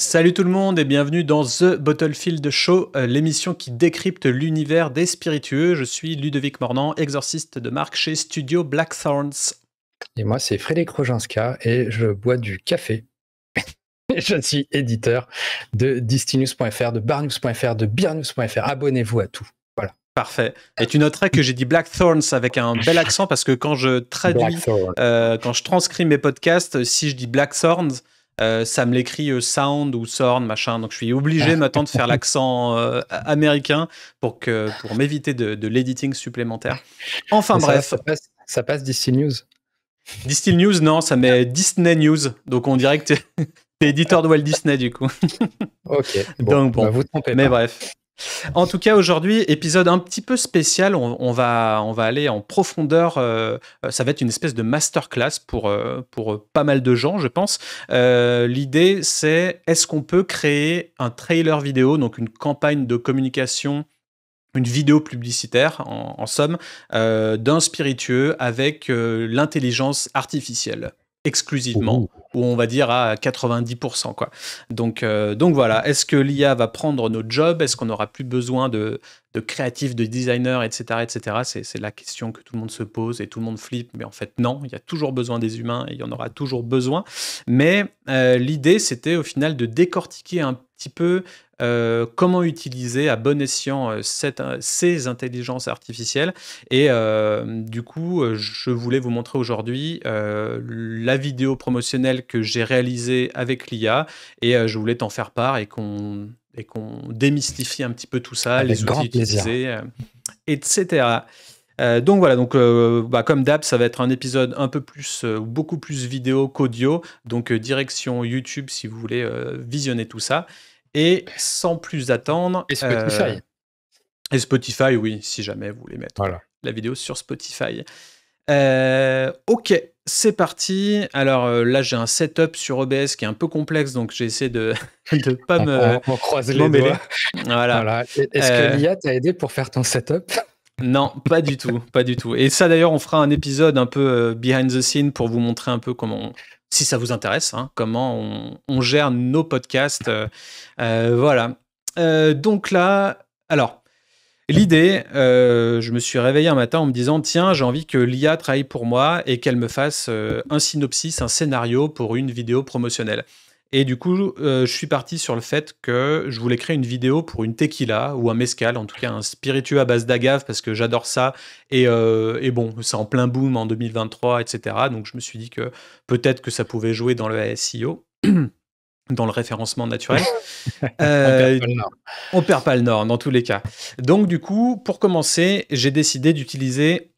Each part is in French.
Salut tout le monde et bienvenue dans The Bottlefield Show, l'émission qui décrypte l'univers des spiritueux. Je suis Ludovic Mornan, exorciste de marque chez Studio Blackthorns. Et moi, c'est Frédéric Roginska et je bois du café. Et je suis éditeur de Distinews.fr, de Barnews.fr, de Beernews.fr. Abonnez-vous à tout. Voilà. Parfait. Et tu noteras que j'ai dit Blackthorns avec un bel accent parce que quand je traduis, quand je transcris mes podcasts, si je dis Blackthorns, ça me l'écrit sound ou sorn, machin. Donc je suis obligé maintenant de faire l'accent américain pour m'éviter de l'editing supplémentaire. Enfin bref. Ça passe Distinews. Distill News, non, ça met Disney News. Donc on dirait que t'es éditeur de Walt Disney du coup. Ok. Donc bon, bah vous trompez mais pas. bref. En tout cas, aujourd'hui, épisode un petit peu spécial. On va aller en profondeur. Ça va être une espèce de masterclass pour pas mal de gens, je pense. L'idée, c'est est-ce qu'on peut créer un trailer vidéo, donc une campagne de communication, une vidéo publicitaire, en somme, d'un spiritueux avec l'intelligence artificielle, exclusivement, ou on va dire à 90%, quoi. Donc voilà, est-ce que l'IA va prendre nos jobs? Est-ce qu'on n'aura plus besoin de créatifs, de designers, etc., etc. C'est la question que tout le monde se pose et tout le monde flippe, mais en fait non, il y a toujours besoin des humains et il y en aura toujours besoin. Mais l'idée, c'était au final de décortiquer un petit peu comment utiliser à bon escient ces intelligences artificielles. Et du coup, je voulais vous montrer aujourd'hui la vidéo promotionnelle que j'ai réalisée avec l'IA et je voulais t'en faire part et qu'on démystifie un petit peu tout ça, Avec les grand outils plaisir. utilisés, etc. Donc voilà, comme d'hab, ça va être un épisode un peu plus, beaucoup plus vidéo qu'audio. Donc direction YouTube si vous voulez visionner tout ça. Et sans plus attendre... Et Spotify. Et Spotify, oui, si jamais vous voulez mettre la vidéo sur Spotify. Ok, c'est parti. Alors là, j'ai un setup sur OBS qui est un peu complexe, donc j'ai essayé de pas on croise les doigts. Voilà. Est-ce que l'IA t'a aidé pour faire ton setup? Non, pas du tout, pas du tout. Et ça, d'ailleurs, on fera un épisode un peu behind the scene pour vous montrer un peu comment, si ça vous intéresse, hein, comment on gère nos podcasts. Voilà. Donc là, alors... L'idée, je me suis réveillé un matin en me disant « Tiens, j'ai envie que l'IA travaille pour moi et qu'elle me fasse un synopsis, un scénario pour une vidéo promotionnelle. » Et du coup, je suis parti sur le fait que je voulais créer une vidéo pour une tequila ou un mezcal, en tout cas un spiritueux à base d'agave parce que j'adore ça. Et bon, c'est en plein boom en 2023, etc. Donc je me suis dit que peut-être que ça pouvait jouer dans le SEO. Dans le référencement naturel. On perd pas le nord dans tous les cas. Donc du coup, pour commencer, j'ai décidé d'utiliser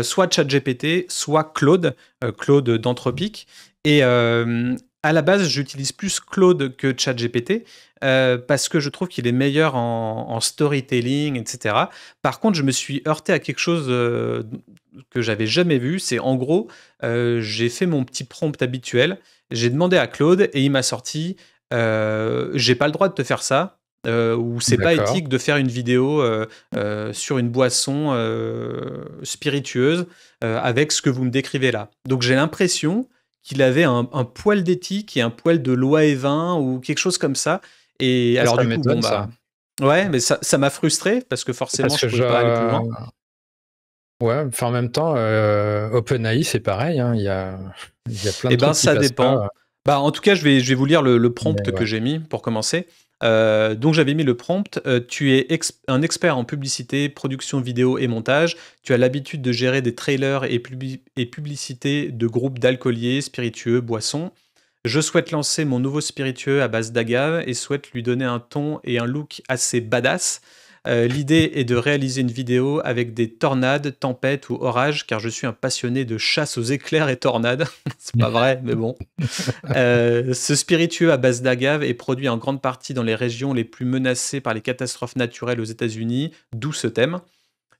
soit ChatGPT, soit Claude, Claude d'Anthropic. Et à la base, j'utilise plus Claude que ChatGPT parce que je trouve qu'il est meilleur en storytelling, etc. Par contre, je me suis heurté à quelque chose que j'avais jamais vu. C'est en gros, j'ai fait mon petit prompt habituel. J'ai demandé à Claude et il m'a sorti j'ai pas le droit de te faire ça ou c'est pas éthique de faire une vidéo sur une boisson spiritueuse avec ce que vous me décrivez là. Donc j'ai l'impression qu'il avait un poil d'éthique et un poil de loi et vin ou quelque chose comme ça. Et alors du coup, bon bah... Ouais, mais ça m'a frustré parce que forcément je pouvais pas aller plus loin. Ouais, enfin en même temps, OpenAI c'est pareil, hein, il y a plein de trucs qui ça passent dépend. pas. Bah, en tout cas, je vais vous lire le prompt que j'ai mis pour commencer. Donc j'avais mis le prompt. Tu es un expert en publicité, production vidéo et montage. Tu as l'habitude de gérer des trailers et publicités de groupes d'alcooliers, spiritueux, boissons. Je souhaite lancer mon nouveau spiritueux à base d'agave et souhaite lui donner un ton et un look assez badass. L'idée est de réaliser une vidéo avec des tornades, tempêtes ou orages, car je suis un passionné de chasse aux éclairs et tornades. C'est pas vrai, mais bon. Ce spiritueux à base d'agave est produit en grande partie dans les régions les plus menacées par les catastrophes naturelles aux États-Unis, d'où ce thème.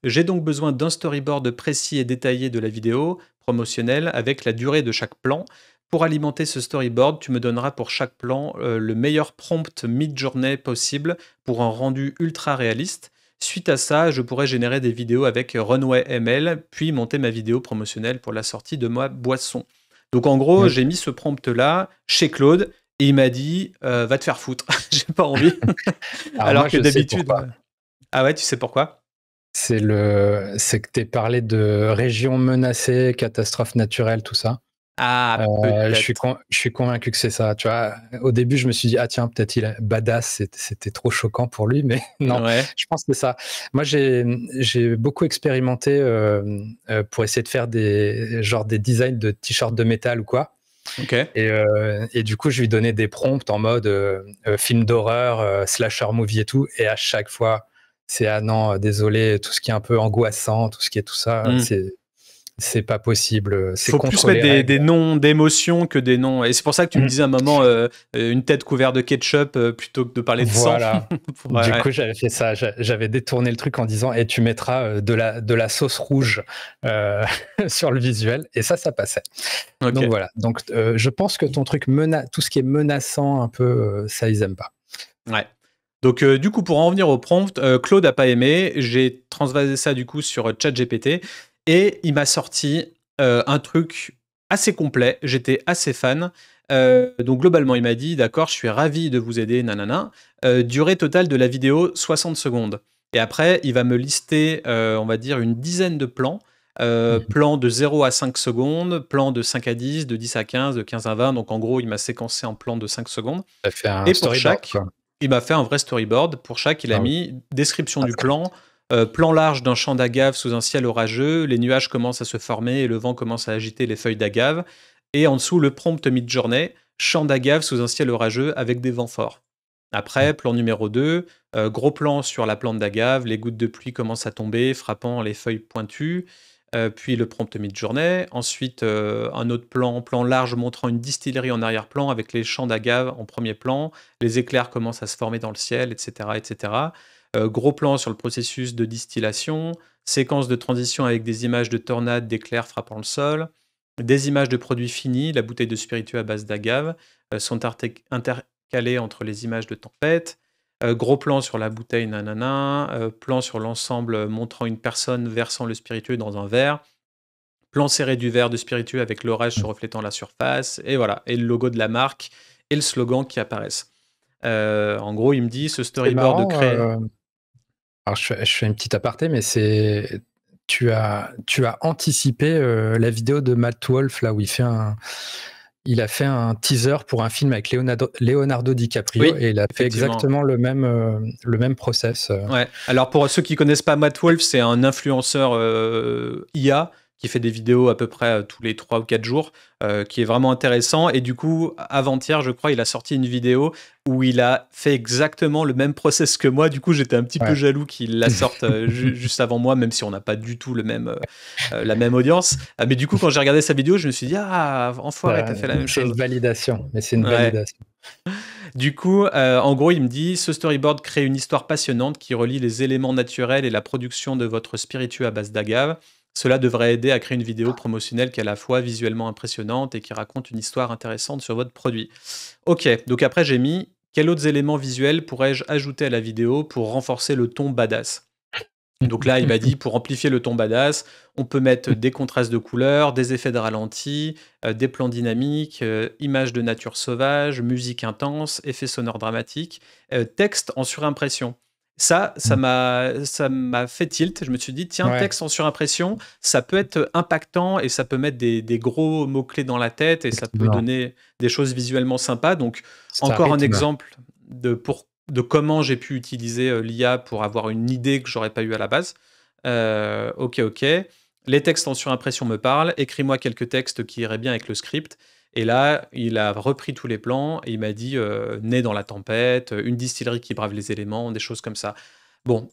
J'ai donc besoin d'un storyboard précis et détaillé de la vidéo promotionnelle avec la durée de chaque plan. Pour alimenter ce storyboard, tu me donneras pour chaque plan le meilleur prompt mid-journée possible pour un rendu ultra réaliste. Suite à ça, je pourrais générer des vidéos avec Runway ML, puis monter ma vidéo promotionnelle pour la sortie de ma boisson. Donc en gros, j'ai mis ce prompt-là chez Claude Et il m'a dit va te faire foutre, j'ai pas envie. Alors Alors moi, que je sais d'habitude. pourquoi. Ah ouais, tu sais pourquoi? C'est que tu parlé de régions menacées, catastrophes naturelles, tout ça. Ah, peut-être. Je suis convaincu que c'est ça. Tu vois, au début, je me suis dit, ah tiens, peut-être badass, c'était trop choquant pour lui, mais non, Ouais. je pense que c'est ça. Moi, j'ai beaucoup expérimenté pour essayer de faire des designs de t-shirts de métal ou quoi. Ok. Et du coup, je lui donnais des prompts en mode film d'horreur, slasher movie et tout. Et à chaque fois, c'est ah non, désolé, tout ce qui est un peu angoissant, tout ce qui est tout ça, Hmm. c'est pas possible. C'est Faut plus contre mettre les des règles. noms d'émotions que des noms. Et c'est pour ça que tu me disais à un moment une tête couverte de ketchup plutôt que de parler de sang. Voilà. Du Ouais. coup, j'avais fait ça. J'avais détourné le truc en disant et tu mettras de la sauce rouge sur le visuel. Et ça passait. Ok. Donc voilà. Donc je pense que ton truc tout ce qui est menaçant un peu, ça ils aiment pas. Ouais. Donc du coup, pour en revenir au prompt, Claude a pas aimé. J'ai transvasé ça du coup sur ChatGPT et il m'a sorti un truc assez complet. J'étais assez fan. Donc globalement, il m'a dit d'accord, je suis ravi de vous aider, nanana. Durée totale de la vidéo 60 secondes. Et après, il va me lister, on va dire, une dizaine de plans. Plans de 0 à 5 secondes, plans de 5 à 10, de 10 à 15, de 15 à 20. Donc en gros, il m'a séquencé en plan de 5 secondes. Ça fait un Et pour storyboard, chaque, quoi. il m'a fait un vrai storyboard. Pour chaque, il a Ah oui. mis description Un du script. plan, plan large d'un champ d'agave sous un ciel orageux, les nuages commencent à se former et le vent commence à agiter les feuilles d'agave. Et en dessous, le prompt mid-journée, champ d'agave sous un ciel orageux avec des vents forts. Après, plan numéro 2, gros plan sur la plante d'agave, les gouttes de pluie commencent à tomber, frappant les feuilles pointues. Puis le prompt mid-journée. Ensuite, un autre plan, plan large montrant une distillerie en arrière-plan avec les champs d'agave en premier plan. Les éclairs commencent à se former dans le ciel, etc. etc. Gros plan sur le processus de distillation. Séquence de transition avec des images de tornades, d'éclairs frappant le sol. Des images de produits finis, la bouteille de spiritueux à base d'agave, sont intercalées entre les images de tempête. Gros plan sur la bouteille, nanana. Plan sur l'ensemble montrant une personne versant le spiritueux dans un verre. Plan serré du verre de spiritueux avec l'orage se reflétant la surface. Et voilà. Et le logo de la marque et le slogan qui apparaissent. En gros, il me dit ce C'est storyboard marrant. crée. Alors je fais une petite aparté, mais tu as anticipé la vidéo de Matt Wolf là où il a fait un teaser pour un film avec Leonardo DiCaprio Oui, et il a fait effectivement. exactement le même process. Ouais. Alors pour ceux qui connaissent pas Matt Wolf, c'est un influenceur IA qui fait des vidéos à peu près tous les 3 ou 4 jours, qui est vraiment intéressant. Et du coup, avant-hier, je crois, il a sorti une vidéo où il a fait exactement le même process que moi. Du coup, j'étais un petit peu Ouais. jaloux qu'il la sorte juste avant moi, même si on n'a pas du tout la même audience. Mais du coup, quand j'ai regardé sa vidéo, je me suis dit, ah, enfoiré, t'as fait la même C'est une chose. validation, mais c'est une Ouais. validation. Du coup, en gros, il me dit ce storyboard crée une histoire passionnante qui relie les éléments naturels et la production de votre spiritueux à base d'agave. Cela devrait aider à créer une vidéo promotionnelle qui est à la fois visuellement impressionnante et qui raconte une histoire intéressante sur votre produit. Ok, donc après j'ai mis quels autres éléments visuels pourrais-je ajouter à la vidéo pour renforcer le ton badass. Donc là, il m'a dit, pour amplifier le ton badass, on peut mettre des contrastes de couleurs, des effets de ralenti, des plans dynamiques, images de nature sauvage, musique intense, effets sonores dramatiques, texte en surimpression. Ça m'a fait tilt. Je me suis dit, tiens, Ouais, texte en surimpression, ça peut être impactant et ça peut mettre des gros mots-clés dans la tête et ça peut effectivement. donner des choses visuellement sympas. Donc, Ça encore un rythme. exemple de comment j'ai pu utiliser l'IA pour avoir une idée que j'aurais pas eu à la base. Ok, ok. Les textes en surimpression me parlent. Écris-moi quelques textes qui iraient bien avec le script. Et là, il a repris tous les plans et il m'a dit né dans la tempête, une distillerie qui brave les éléments, des choses comme ça. Bon,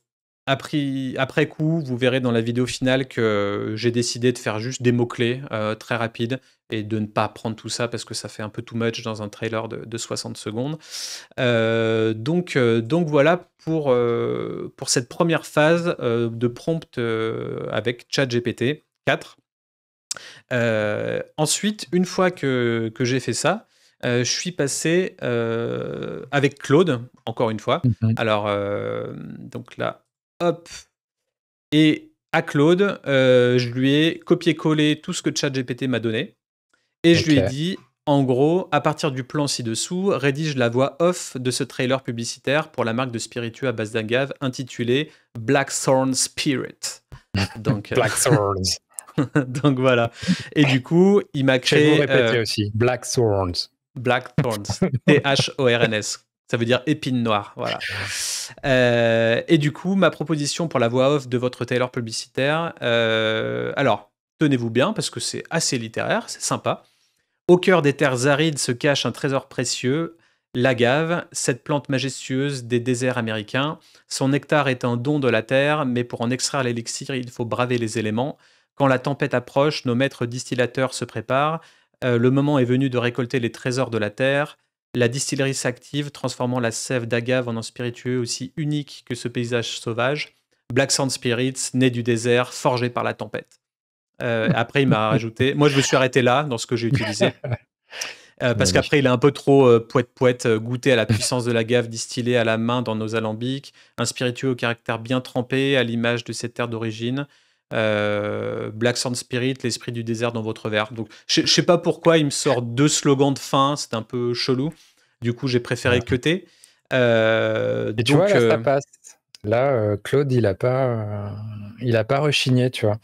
après coup, vous verrez dans la vidéo finale que j'ai décidé de faire juste des mots-clés très rapides et de ne pas prendre tout ça parce que ça fait un peu too much dans un trailer de 60 secondes. Donc voilà pour cette première phase de prompt avec ChatGPT 4. Ensuite, une fois que j'ai fait ça, je suis passé avec Claude, encore une fois. Mhm. Alors, donc là, hop, et à Claude, je lui ai copié-collé tout ce que ChatGPT m'a donné. Et je lui ai Ok. dit, En gros, à partir du plan ci-dessous, rédige la voix off de ce trailer publicitaire pour la marque de spiritueux à base d'agave intitulé Blackthorn Spirit. Donc, Blackthorns. donc voilà. Et du coup, il m'a Je vais vous créé répéter aussi. Blackthorns. Blackthorns, Thorns. Ça veut dire épine noire, voilà. Et du coup, ma proposition pour la voix off de votre trailer publicitaire, alors, tenez-vous bien, parce que c'est assez littéraire, c'est sympa. Au cœur des terres arides se cache un trésor précieux, l'agave, cette plante majestueuse des déserts américains. Son nectar est un don de la terre, mais pour en extraire l'élixir, il faut braver les éléments. Quand la tempête approche, nos maîtres distillateurs se préparent. Le moment est venu de récolter les trésors de la terre. La distillerie s'active, transformant la sève d'agave en un spiritueux aussi unique que ce paysage sauvage. Black Sand Spirits, né du désert, forgé par la tempête. Après, il m'a rajouté. Moi, je me suis arrêté là dans ce que j'ai utilisé. Parce qu'après, il est un peu trop poète-poète, goûter à la puissance de l'agave distillée à la main dans nos alambics. Un spiritueux au caractère bien trempé, à l'image de cette terre d'origine. Black Sand Spirit, l'esprit du désert dans votre verre. Donc, je sais pas pourquoi il me sort 2 slogans de fin, c'est un peu chelou. Du coup, j'ai préféré cutter. Et tu vois, là, ça passe. Là, Claude, il a pas rechigné, tu vois.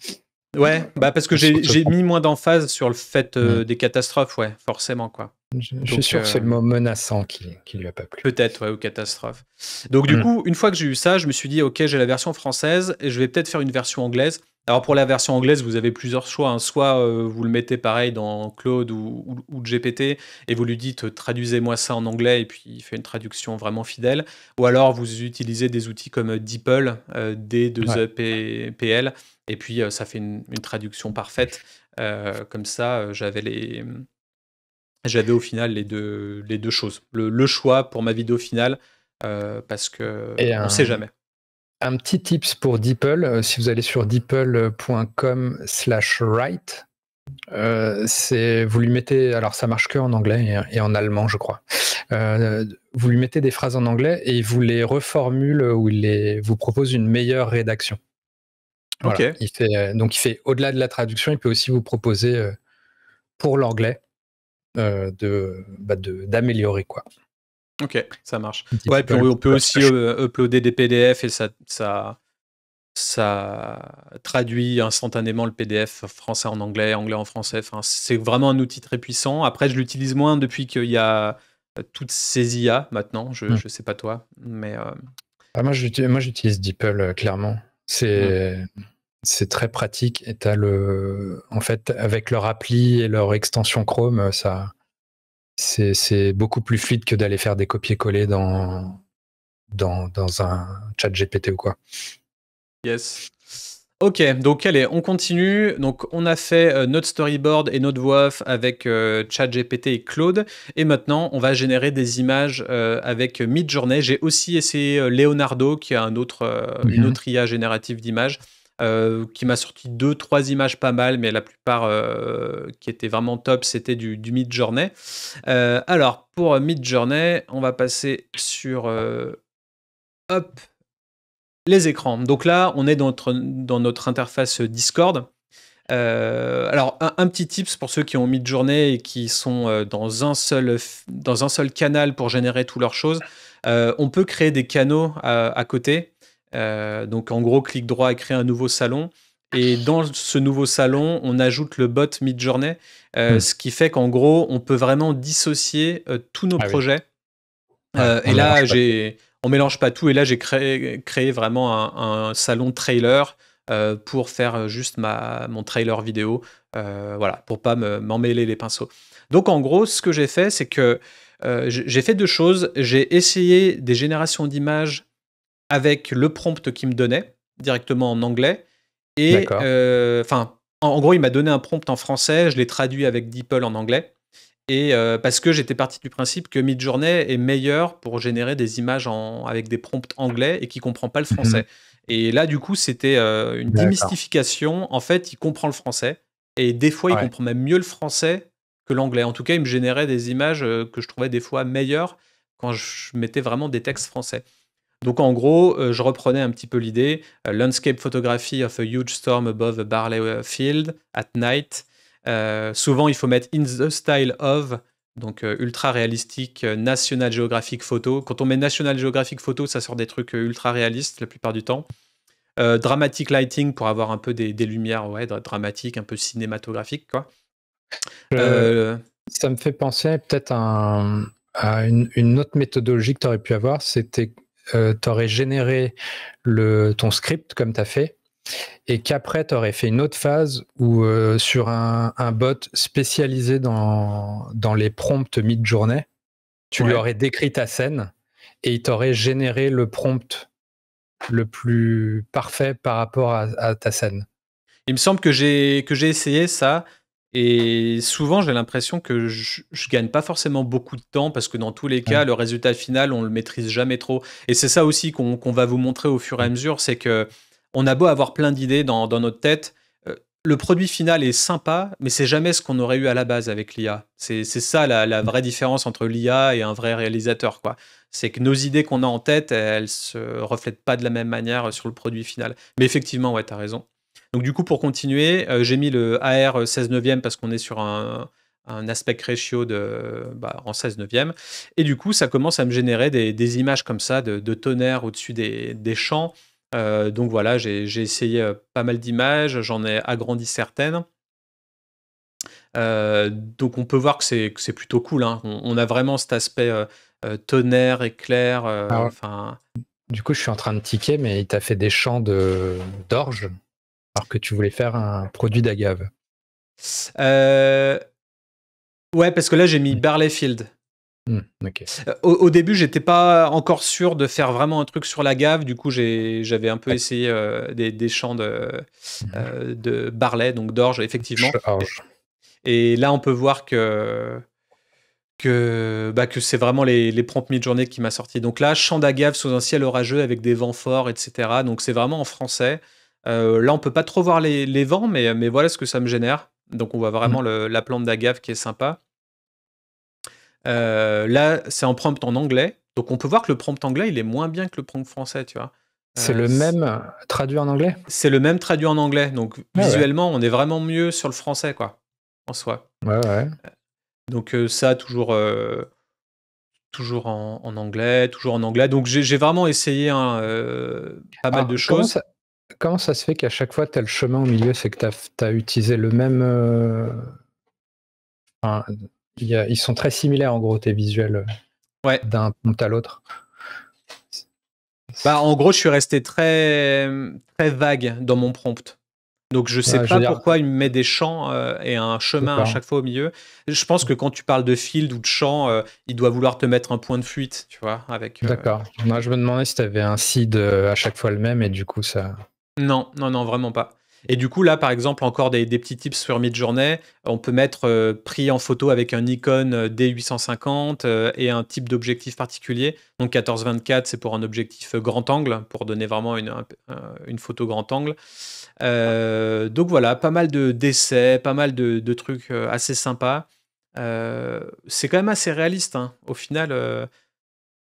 Ouais, bah parce que j'ai mis moins d'emphase sur le fait des catastrophes, ouais, forcément, quoi. Je suis sûr que c'est le mot menaçant qui lui a pas plu. Peut-être, ouais, aux catastrophes. Donc du coup, une fois que j'ai eu ça, je me suis dit, ok, j'ai la version française et je vais peut-être faire une version anglaise. Alors pour la version anglaise, vous avez plusieurs choix, hein. Soit vous le mettez pareil dans Claude ou GPT et vous lui dites traduisez-moi ça en anglais et puis il fait une traduction vraiment fidèle. Ou alors vous utilisez des outils comme DeepL, D2EPL, et puis ça fait une traduction parfaite. Comme ça, j'avais au final les deux choses. Le choix pour ma vidéo finale, parce qu'on ne sait jamais. Un petit tips pour DeepL, si vous allez sur deepl.com/write, vous lui mettez, alors ça marche que en anglais et en allemand, je crois. Vous lui mettez des phrases en anglais et il vous les reformule ou il vous propose une meilleure rédaction. Voilà. Ok. Il fait au-delà de la traduction, il peut aussi vous proposer pour l'anglais d'améliorer, quoi. Ok, ça marche. Ouais, puis on peut aussi uploader des PDF et ça traduit instantanément le PDF français en anglais, anglais en français. Enfin, c'est vraiment un outil très puissant. Après, je l'utilise moins depuis qu'il y a toutes ces IA maintenant. Je sais pas toi, mais... moi, j'utilise DeepL, clairement. C'est très pratique et en fait, avec leur appli et leur extension Chrome, c'est beaucoup plus fluide que d'aller faire des copier-coller dans un chat GPT ou quoi. Yes. Ok, donc allez, on continue. Donc on a fait notre storyboard et notre voix off avec ChatGPT et Claude. Et maintenant, on va générer des images avec Midjourney. J'ai aussi essayé Leonardo, qui a une autre IA générative d'images, qui m'a sorti 2-3 images pas mal, mais la plupart qui étaient vraiment top, c'était du Midjourney. Alors, pour Midjourney, on va passer sur... hop, les écrans. Donc là, on est dans notre interface Discord. Alors, un petit tips pour ceux qui ont Midjourney et qui sont dans un seul canal pour générer toutes leurs choses. On peut créer des canaux à côté. Donc, en gros, clic droit et créer un nouveau salon. Et dans ce nouveau salon, on ajoute le bot Midjourney, ce qui fait qu'en gros, on peut vraiment dissocier tous nos projets. Et là, on mélange pas tout. Et là, j'ai créé vraiment un salon trailer pour faire juste mon trailer vidéo, voilà, pour pas m'emmêler les pinceaux. Donc, en gros, ce que j'ai fait, c'est que j'ai fait 2 choses. J'ai essayé des générations d'images avec le prompt qu'il me donnait directement en anglais. Et en gros, il m'a donné un prompt en français. Je l'ai traduit avec DeepL en anglais. Et parce que j'étais parti du principe que Midjourney est meilleur pour générer des images avec des prompts anglais et qui ne comprend pas le français. Et là, du coup, c'était une démystification. En fait, il comprend le français. Et des fois, il comprend même mieux le français que l'anglais. En tout cas, il me générait des images que je trouvais des fois meilleures quand je mettais vraiment des textes français. Donc en gros, je reprenais un petit peu l'idée. Landscape photography of a huge storm above a barley field at night. Souvent, il faut mettre in the style of, donc ultra réalistique, National Geographic Photo. Quand on met National Geographic Photo, ça sort des trucs ultra réalistes la plupart du temps. Dramatic lighting pour avoir un peu des lumières dramatiques, un peu cinématographiques, quoi. Euh, Ça me fait penser peut-être à une autre méthodologie que tu aurais pu avoir, c'était tu aurais généré ton script comme tu as fait, et qu'après tu aurais fait une autre phase où sur un bot spécialisé dans les prompts mid-journée, tu lui aurais décrit ta scène et il t'aurait généré le prompt le plus parfait par rapport à ta scène. Il me semble que j'ai essayé ça, et souvent j'ai l'impression que je gagne pas forcément beaucoup de temps, parce que dans tous les cas, le résultat final, on le maîtrise jamais trop. Et c'est ça aussi qu'on va vous montrer au fur et à mesure, c'est que on a beau avoir plein d'idées dans notre tête, le produit final est sympa, mais c'est jamais ce qu'on aurait eu à la base avec l'IA. C'est ça la vraie différence entre l'IA et un vrai réalisateur, quoi. C'est que nos idées qu'on a en tête, elles se reflètent pas de la même manière sur le produit final. Mais effectivement, ouais, tu as raison. Donc du coup, pour continuer, j'ai mis le AR 16 neuvième parce qu'on est sur un aspect ratio en 16 neuvième. Et du coup, ça commence à me générer des images comme ça de tonnerre au-dessus des champs. Donc voilà, j'ai essayé pas mal d'images, j'en ai agrandi certaines. Donc on peut voir que c'est plutôt cool, hein. On a vraiment cet aspect tonnerre, éclair. Du coup, je suis en train de tiquer, mais il t'a fait des champs d'orge, alors que tu voulais faire un produit d'agave. Ouais, parce que là j'ai mis Barleyfield. Okay. Au début, j'étais pas encore sûr de faire vraiment un truc sur l'agave. Du coup, j'avais un peu essayé des champs de Barley, donc d'orge, effectivement. Et là, on peut voir que c'est vraiment les prompts mid-journée qui m'a sorti. Donc là, champ d'agave sous un ciel orageux avec des vents forts, etc. Donc c'est vraiment en français. Là, on peut pas trop voir les vents, mais voilà ce que ça me génère. Donc on voit vraiment la plante d'agave qui est sympa. Là, c'est en prompt en anglais. Donc on peut voir que le prompt anglais, il est moins bien que le prompt français, tu vois. C'est le même traduit en anglais? C'est le même traduit en anglais. Donc visuellement, on est vraiment mieux sur le français, quoi, en soi. Ouais. Donc ça, toujours en anglais, toujours en anglais. Donc j'ai vraiment essayé pas mal de choses. Comment ça se fait qu'à chaque fois, tu as le chemin au milieu? C'est que tu as utilisé le même... ils sont très similaires, en gros, tes visuels, d'un prompt à l'autre. En gros, je suis resté très, très vague dans mon prompt. Donc je sais pas pourquoi il me met des champs et un chemin à chaque fois au milieu. Je pense que quand tu parles de field ou de champ, il doit vouloir te mettre un point de fuite, tu vois. D'accord. Moi, je me demandais si tu avais un seed à chaque fois le même, et du coup ça... Non, vraiment pas. Et du coup, là, par exemple, encore des petits tips sur Midjourney. On peut mettre pris en photo avec un Nikon D850 et un type d'objectif particulier. Donc 14-24, c'est pour un objectif grand angle, pour donner vraiment une photo grand angle. Donc voilà, pas mal d'essais, pas mal de trucs assez sympas. C'est quand même assez réaliste, hein. Au final,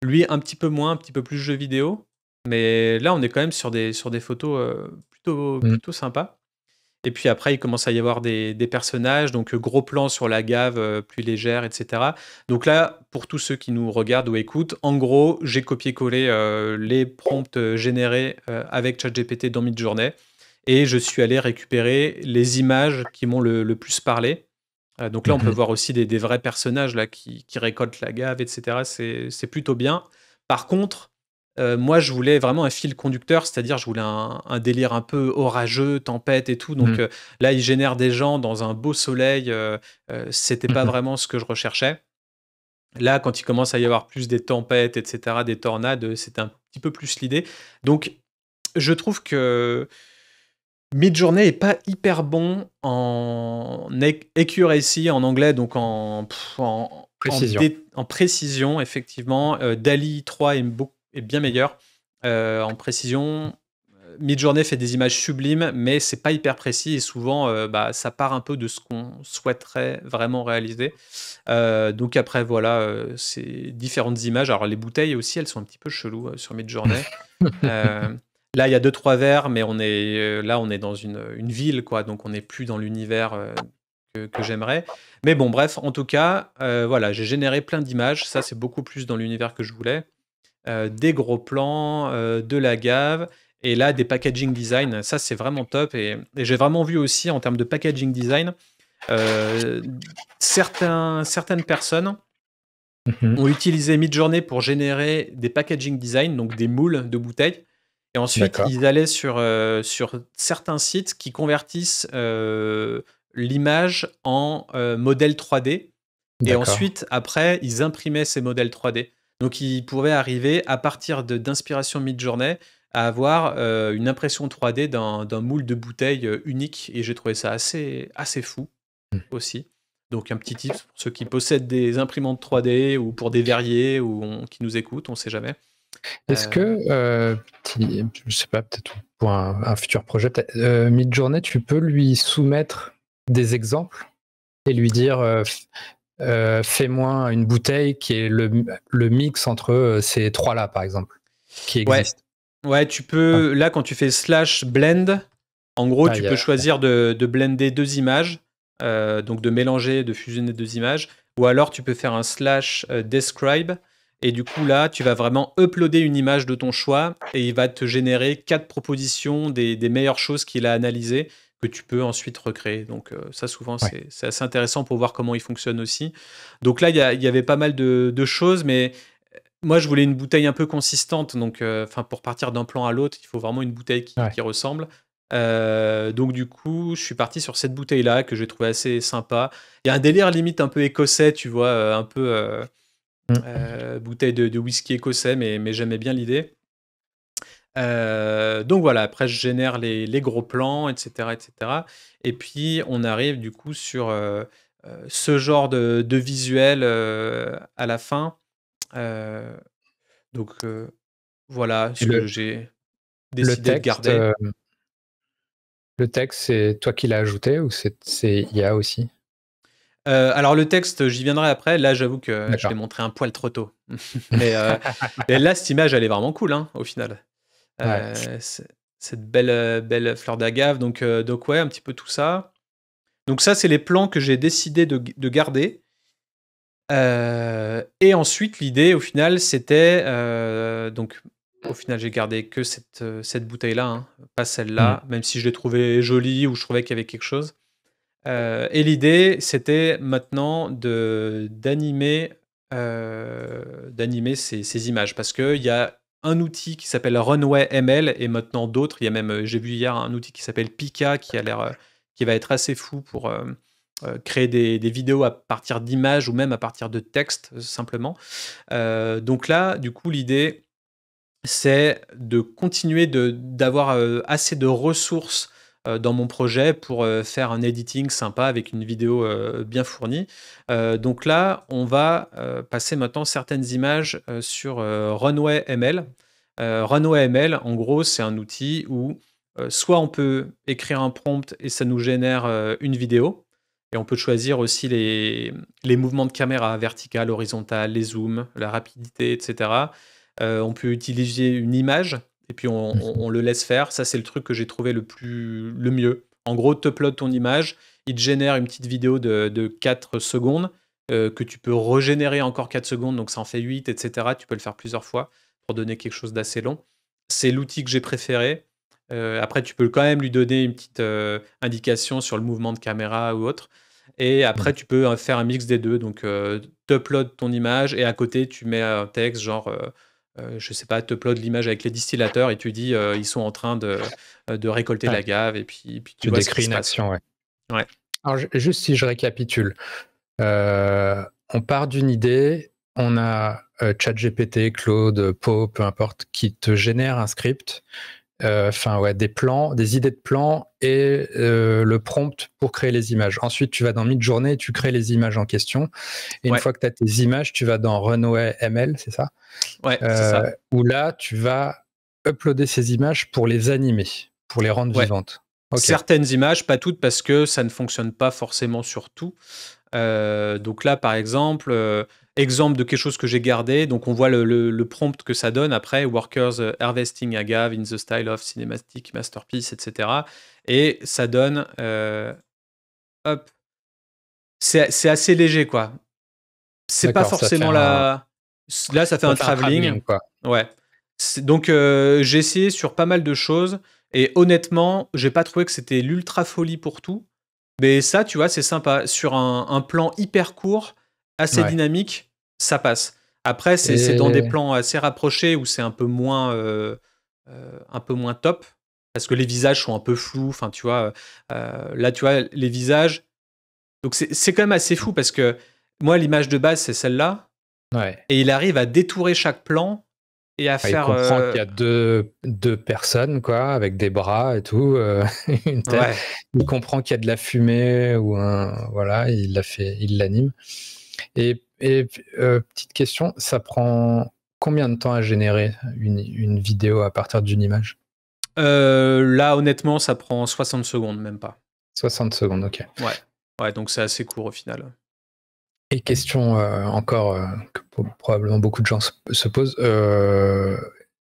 lui, un petit peu moins, un petit peu plus jeu vidéo. Mais là, on est quand même sur des photos plutôt sympas. Et puis après, il commence à y avoir des personnages, donc gros plan sur la gave plus légère, etc. Donc là, pour tous ceux qui nous regardent ou écoutent, en gros, j'ai copié-collé les prompts générés avec ChatGPT dans Midjourney, et je suis allé récupérer les images qui m'ont le plus parlé. Donc là, on peut voir aussi des vrais personnages là, qui récoltent la gave, etc. C'est plutôt bien. Par contre, moi, je voulais vraiment un fil conducteur, c'est-à-dire je voulais un délire un peu orageux, tempête et tout. Donc là, il génère des gens dans un beau soleil. C'était pas vraiment ce que je recherchais. Là, quand il commence à y avoir plus des tempêtes, etc., des tornades, c'était un petit peu plus l'idée. Donc, je trouve que Midjourney est pas hyper bon en accuracy en anglais, donc en précision, effectivement. DALL-E 3 est bien meilleur en précision. Midjourney fait des images sublimes, mais c'est pas hyper précis, et souvent ça part un peu de ce qu'on souhaiterait vraiment réaliser. Donc après voilà, ces différentes images. Alors les bouteilles aussi, elles sont un petit peu cheloues sur Midjourney. Là, il y a 2-3 verres, mais on est dans une ville, quoi, donc on n'est plus dans l'univers que j'aimerais. Mais bon, bref, en tout cas, voilà, j'ai généré plein d'images. Ça, c'est beaucoup plus dans l'univers que je voulais. Des gros plans, de la gave et là, des packaging design. Ça, c'est vraiment top et j'ai vraiment vu aussi en termes de packaging design, euh, certaines personnes Mhm. ont utilisé Midjourney pour générer des packaging design, donc des moules de bouteilles. Et ensuite, D'accord, ils allaient sur certains sites qui convertissent l'image en modèle 3D. Et d'accord. ensuite, après, ils imprimaient ces modèles 3D. Donc, ils pouvaient arriver, à partir d'inspiration Midjourney, à avoir une impression 3D d'un moule de bouteille unique. Et j'ai trouvé ça assez fou aussi. Donc un petit tip pour ceux qui possèdent des imprimantes 3D ou pour des verriers ou qui nous écoutent, on ne sait jamais. Est-ce Euh, que, je sais pas, peut-être pour un futur projet, Midjourney, tu peux lui soumettre des exemples et lui dire fais-moi une bouteille qui est le mix entre ces trois-là, par exemple, qui ouais, existent. ouais, tu Ah, peux, là quand tu fais slash blend, en gros ah, tu peux choisir de blender deux images, donc de mélanger, de fusionner deux images, ou alors tu peux faire un slash describe, et du coup là tu vas vraiment uploader une image de ton choix, et il va te générer 4 propositions des meilleures choses qu'il a analysées, que tu peux ensuite recréer. Donc ça souvent ouais. c'est assez intéressant pour voir comment il fonctionne aussi. Donc là il y avait pas mal de choses, mais moi, je voulais une bouteille un peu consistante, donc enfin pour partir d'un plan à l'autre, il faut vraiment une bouteille Ouais. qui ressemble. Donc du coup, je suis parti sur cette bouteille-là que j'ai trouvé assez sympa. Il y a un délire limite un peu écossais, tu vois, un peu Mm. bouteille de whisky écossais, mais j'aimais bien l'idée. Donc voilà, après je génère les gros plans, etc., etc. Et puis on arrive du coup sur ce genre de visuel à la fin. Euh, donc voilà Et ce que j'ai le décidé de texte, garder. le texte, c'est toi qui l'as ajouté ou c'est IA aussi? Alors le texte, j'y viendrai après. Là, j'avoue que je l'ai D'accord. montré un poil trop tôt. Mais et là, cette image, elle est vraiment cool, hein, au final. Ouais. Cette belle fleur d'agave. Donc ouais, un petit peu tout ça. Donc ça, c'est les plans que j'ai décidé de garder. Et ensuite, l'idée, au final, c'était donc au final, j'ai gardé que cette bouteille-là, hein, pas Mm. celle-là, même si je l'ai trouvée jolie ou je trouvais qu'il y avait quelque chose. Et l'idée, c'était maintenant d'animer ces images parce qu'il y a un outil qui s'appelle Runway ML et maintenant d'autres. Il y a même, j'ai vu hier un outil qui s'appelle Pika qui va être assez fou pour créer des vidéos à partir d'images ou même à partir de textes simplement. Donc là, du coup, l'idée, c'est de continuer d'avoir assez de ressources dans mon projet pour faire un editing sympa avec une vidéo bien fournie. Donc là, on va passer maintenant certaines images sur Runway ML. Runway ML, en gros, c'est un outil où soit on peut écrire un prompt et ça nous génère une vidéo. Et on peut choisir aussi les mouvements de caméra vertical, horizontal, les zooms, la rapidité, etc. On peut utiliser une image et puis on le laisse faire. Ça, c'est le truc que j'ai trouvé le mieux. En gros, tu uploads ton image, il te génère une petite vidéo de 4 secondes que tu peux régénérer encore 4 secondes, donc ça en fait 8, etc. Tu peux le faire plusieurs fois pour donner quelque chose d'assez long. C'est l'outil que j'ai préféré. Après, tu peux quand même lui donner une petite indication sur le mouvement de caméra ou autre. Et après, Mm. tu peux faire un mix des deux. Donc, tu uploads ton image et à côté, tu mets un texte genre je sais pas, tu uploads l'image avec les distillateurs et tu dis ils sont en train de récolter Ouais. la gave et puis tu Tu vois ce qui décris se une passe. action, ouais. Ouais. Alors, juste si je récapitule, on part d'une idée, on a ChatGPT, Claude, Poe, peu importe, qui te génère un script, enfin ouais, des plans, des idées de plans et le prompt pour créer les images. Ensuite, tu vas dans Midjourney et tu crées les images en question. Et une Ouais, fois que tu as tes images, tu vas dans Runway ML, c'est ça? ouais, c'est ça. Où là, tu vas uploader ces images pour les animer, pour les rendre Ouais. vivantes. Ok. Certaines images, pas toutes, parce que ça ne fonctionne pas forcément sur tout. Donc là, par exemple, exemple de quelque chose que j'ai gardé. Donc on voit le prompt que ça donne après, Workers harvesting agave in the style of cinematic masterpiece, etc. Et ça donne, hop, c'est assez léger, quoi. C'est pas D'accord, ça fait forcément un la. Là, ça fait un travelling. quoi. Ouais. Donc, j'ai essayé sur pas mal de choses. Et honnêtement, j'ai pas trouvé que c'était l'ultra folie pour tout. Mais ça, tu vois, c'est sympa. Sur un plan hyper court, assez Ouais. dynamique, ça passe. Après, c'est dans des Et plans assez rapprochés où c'est un peu moins top. Parce que les visages sont un peu flous. Enfin, tu vois, là, tu vois, les visages. Donc, c'est quand même assez fou parce que moi, l'image de base, c'est celle-là. ouais. Et il arrive à détourer chaque plan et à Il faire. comprend qu'il y a deux personnes, quoi, avec des bras et tout, une tête. Ouais. Il comprend qu'il y a de la fumée ou voilà, il l'anime. Et petite question, ça prend combien de temps à générer une vidéo à partir d'une image? Là, honnêtement, ça prend 60 secondes, même pas. 60 secondes, ok. Ouais. Ouais, donc c'est assez court au final. Et question encore que probablement beaucoup de gens se posent.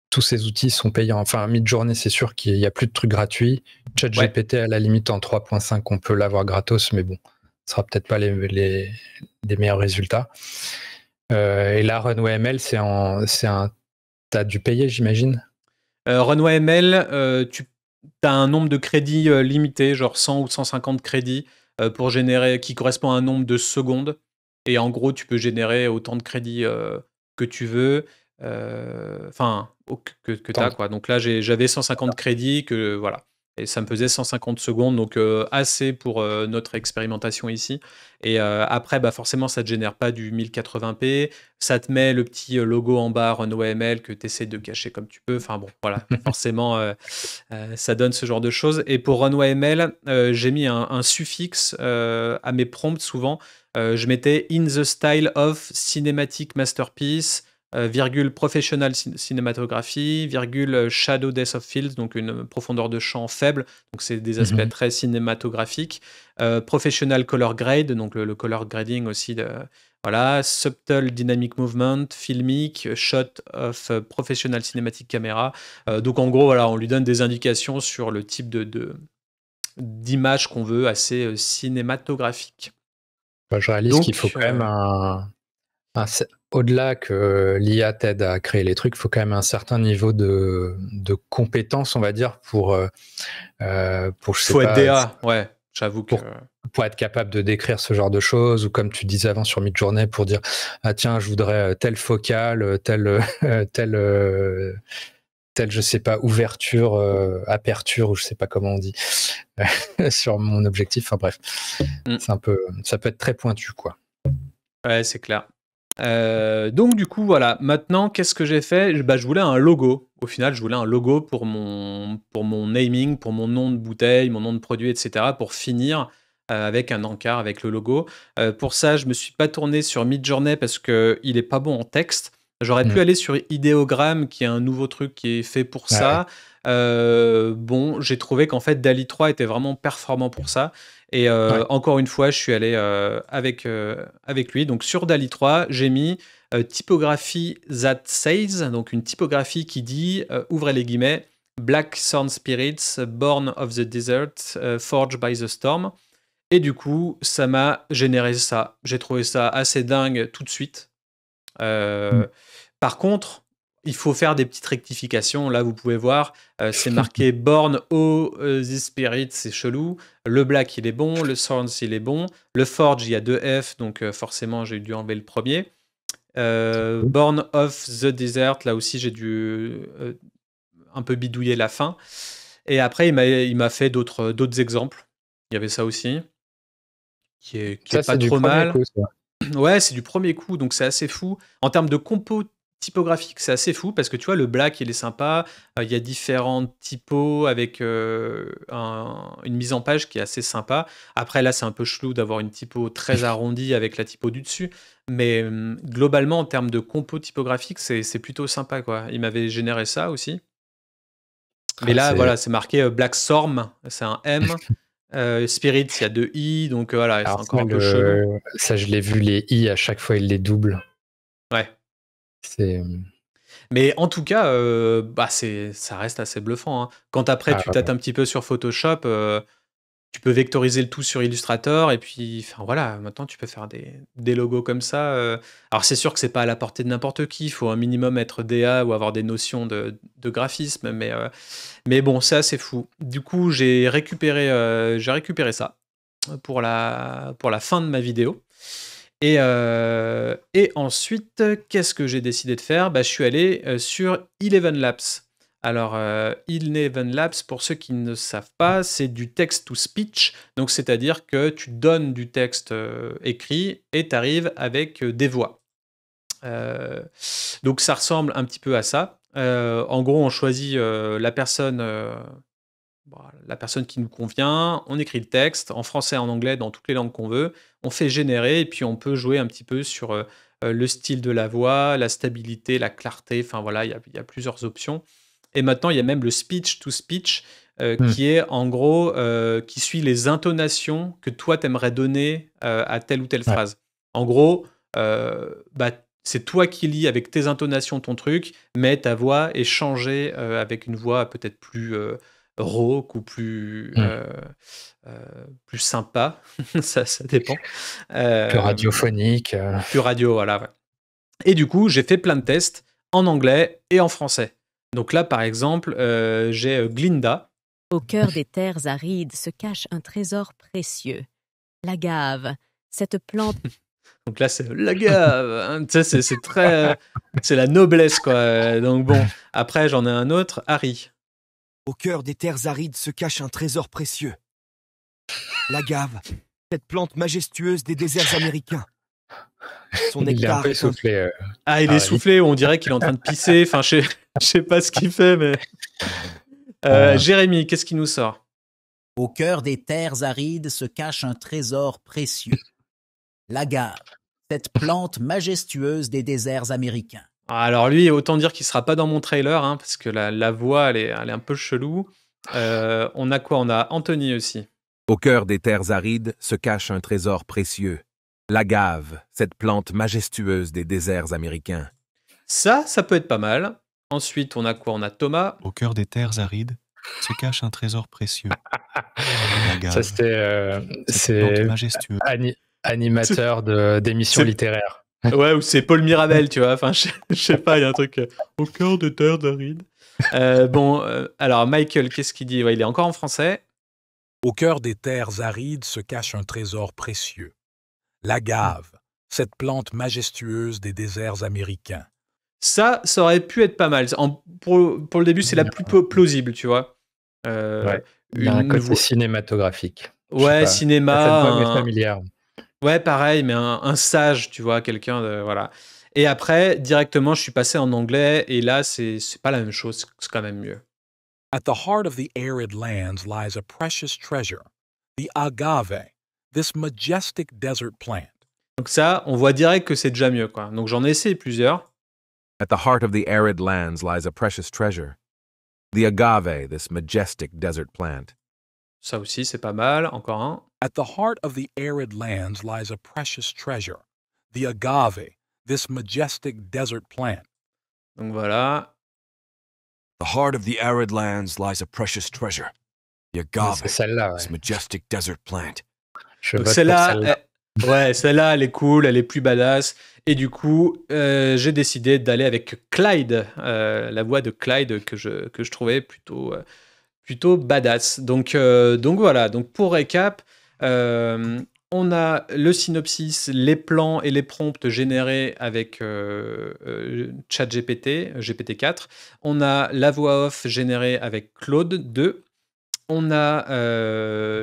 Tous ces outils sont payants. Enfin, Midjourney, c'est sûr qu'il n'y a plus de trucs gratuits. ChatGPT, à la limite, en 3.5, on peut l'avoir gratos, mais bon, ce sera peut-être pas les meilleurs résultats. Et là, Runway ML, t'as dû payer, j'imagine. Runway ML, tu as un nombre de crédits limité, genre 100 ou 150 crédits pour générer, qui correspond à un nombre de secondes. Et en gros, tu peux générer autant de crédits que tu veux. Enfin, que tu as, quoi. Donc là, j'avais 150 crédits, que voilà. Et ça me faisait 150 secondes, donc assez pour notre expérimentation ici. Et après, bah forcément, ça ne te génère pas du 1080p. Ça te met le petit logo en bas Runway ML que tu essaies de cacher comme tu peux. Enfin bon, voilà, forcément, ça donne ce genre de choses. Et pour Runway ML, j'ai mis un suffixe à mes prompts souvent. Je mettais in the style of cinematic masterpiece, virgule professional cinématographie, virgule shadow depth of field, donc une profondeur de champ faible. Donc c'est des aspects très cinématographiques. Professional color grade, donc le color grading aussi voilà, subtle dynamic movement, filmic, shot of professional cinematic camera. Donc en gros, voilà, on lui donne des indications sur le type d'image qu'on veut, assez cinématographique. Je réalise qu'il faut quand même au-delà que l'IA t'aide à créer les trucs, il faut quand même un certain niveau de compétence, on va dire, pour je sais Faut être pas, DA, ouais, j'avoue que. pour être capable de décrire ce genre de choses, ou comme tu disais avant sur Midjourney, pour dire ah tiens, je voudrais telle focale, telle je sais pas, ouverture, aperture, ou je sais pas comment on dit sur mon objectif. Enfin bref, ça peut être très pointu, quoi. Ouais, c'est clair. Donc du coup, voilà. Maintenant, qu'est-ce que j'ai fait? Je voulais un logo. Au final, je voulais un logo pour mon naming, pour mon nom de bouteille, mon nom de produit, etc. Pour finir avec un encart, avec le logo. Pour ça, je me suis pas tourné sur Midjourney parce qu'il est pas bon en texte. J'aurais pu aller sur Ideogram, qui est un nouveau truc qui est fait pour ça. Bon, j'ai trouvé qu'en fait, DALL-E 3 était vraiment performant pour ça. Et encore une fois, je suis allé avec lui. Donc sur DALL-E 3, j'ai mis typographie that says, donc une typographie qui dit, ouvrez les guillemets, Black Sun Spirits, Born of the Desert, Forged by the Storm. Et du coup, ça m'a généré ça. J'ai trouvé ça assez dingue tout de suite. Par contre, il faut faire des petites rectifications. Là, vous pouvez voir, c'est marqué Born o the Spirit, c'est chelou. Le Black, il est bon. Le Thorns, il est bon. Le Forge, il y a 2 F, donc forcément, j'ai dû enlever le premier. Born of the Desert, là aussi, j'ai dû un peu bidouiller la fin. Et après, il m'a fait d'autres exemples. Il y avait ça aussi, qui est pas c'est du trop premier mal. coup, ça. Ouais, c'est du premier coup, donc c'est assez fou. En termes de compo typographique, c'est assez fou parce que tu vois, le black, il est sympa. Il y a différents typos avec une mise en page qui est assez sympa. Après, là, c'est un peu chelou d'avoir une typo très arrondie avec la typo du dessus. Mais globalement, en termes de compo typographique, c'est plutôt sympa, quoi. Il m'avait généré ça aussi. Mais là, voilà, c'est marqué Black Storm, c'est un M. Spirits, il y a 2 I, donc voilà, c'est encore un peu chelou. Ça, je l'ai vu, les I, à chaque fois, il les double. Ouais. C'est. Mais en tout cas, ça reste assez bluffant, hein. Quand après tu tâtes un petit peu sur Photoshop, tu peux vectoriser le tout sur Illustrator et puis, enfin voilà, maintenant tu peux faire des logos comme ça. Alors c'est sûr que c'est pas à la portée de n'importe qui, il faut un minimum être DA ou avoir des notions de graphisme, mais bon, c'est assez fou. Du coup, j'ai récupéré ça pour la fin de ma vidéo. Et ensuite, qu'est-ce que j'ai décidé de faire? Bah, je suis allé sur Eleven Labs. Alors, Eleven Labs, pour ceux qui ne savent pas, c'est du text-to-speech. Donc, c'est-à-dire que tu donnes du texte écrit et tu arrives avec des voix. Donc, ça ressemble un petit peu à ça. En gros, on choisit la personne qui nous convient, on écrit le texte en français, en anglais, dans toutes les langues qu'on veut, on fait générer et puis on peut jouer un petit peu sur le style de la voix, la stabilité, la clarté, enfin voilà, il y a plusieurs options. Et maintenant, il y a même le speech to speech qui est en gros, qui suit les intonations que toi t'aimerais donner à telle ou telle phrase. En gros, bah, c'est toi qui lis avec tes intonations ton truc, mais ta voix est changée avec une voix peut-être plus rauque ou plus sympa, ça dépend. Plus radiophonique. Plus radio, voilà. Ouais. Et du coup, j'ai fait plein de tests en anglais et en français. Donc là, par exemple, j'ai Glinda. Au cœur des terres arides se cache un trésor précieux. L'agave, cette plante... Donc là, c'est l'agave. Hein, tu sais, c'est très... c'est la noblesse, quoi. Donc bon, après, j'en ai un autre, Harry. Au cœur des terres arides se cache un trésor précieux. L'agave, cette plante majestueuse des déserts américains. Son Il est un nectar peu est un... essoufflé. Ah, il est essoufflé, on dirait qu'il est en train de pisser. Enfin, je sais pas ce qu'il fait, mais... Jérémy, qu'est-ce qui nous sort? Au cœur des terres arides se cache un trésor précieux. L'agave, cette plante majestueuse des déserts américains. Alors lui, autant dire qu'il sera pas dans mon trailer, hein, parce que la voix, elle est un peu chelou. On a quoi? On a Anthony aussi. Au cœur des terres arides se cache un trésor précieux. L'agave, cette plante majestueuse des déserts américains. Ça peut être pas mal. Ensuite, on a quoi? On a Thomas. Au cœur des terres arides se cache un trésor précieux. L'agave, Ça, cette plante c'est majestueuse. animateur d'émissions littéraires. Ouais, ou c'est Paul Mirabel, tu vois. Enfin, je sais pas, il y a un truc au cœur des terres arides. Alors Michael, qu'est-ce qu'il dit? Ouais, il est encore en français. Au cœur des terres arides se cache un trésor précieux. L'agave, cette plante majestueuse des déserts américains. Ça aurait pu être pas mal. Pour le début, c'est la plus plausible, tu vois. Il y a un côté cinématographique. Ouais, cinéma. Familière. Ouais, pareil, mais un sage, tu vois, quelqu'un de... Voilà. Et après, directement, je suis passé en anglais, et là, c'est pas la même chose, c'est quand même mieux. At the heart of the arid lands lies a precious treasure, the agave, this majestic desert plant. Donc ça, on voit direct que c'est déjà mieux, quoi. Donc j'en ai essayé plusieurs. At the heart of the arid lands lies a precious treasure, the agave, this majestic desert plant. Ça aussi, c'est pas mal. Encore un. At the heart of the arid lands lies a precious treasure, the agave, this majestic desert plant. Donc voilà. The heart of the arid lands lies a precious treasure, the agave, C'est celle-là, this majestic desert plant. Je Donc vote celle-là, pour celle-là. ouais, celle-là, elle est cool, elle est plus badass. Et du coup, j'ai décidé d'aller avec Clyde, la voix de Clyde que je trouvais plutôt badass. Donc voilà. Donc pour récap, on a le synopsis, les plans et les prompts générés avec ChatGPT, GPT-4. On a la voix off générée avec Claude 2. On a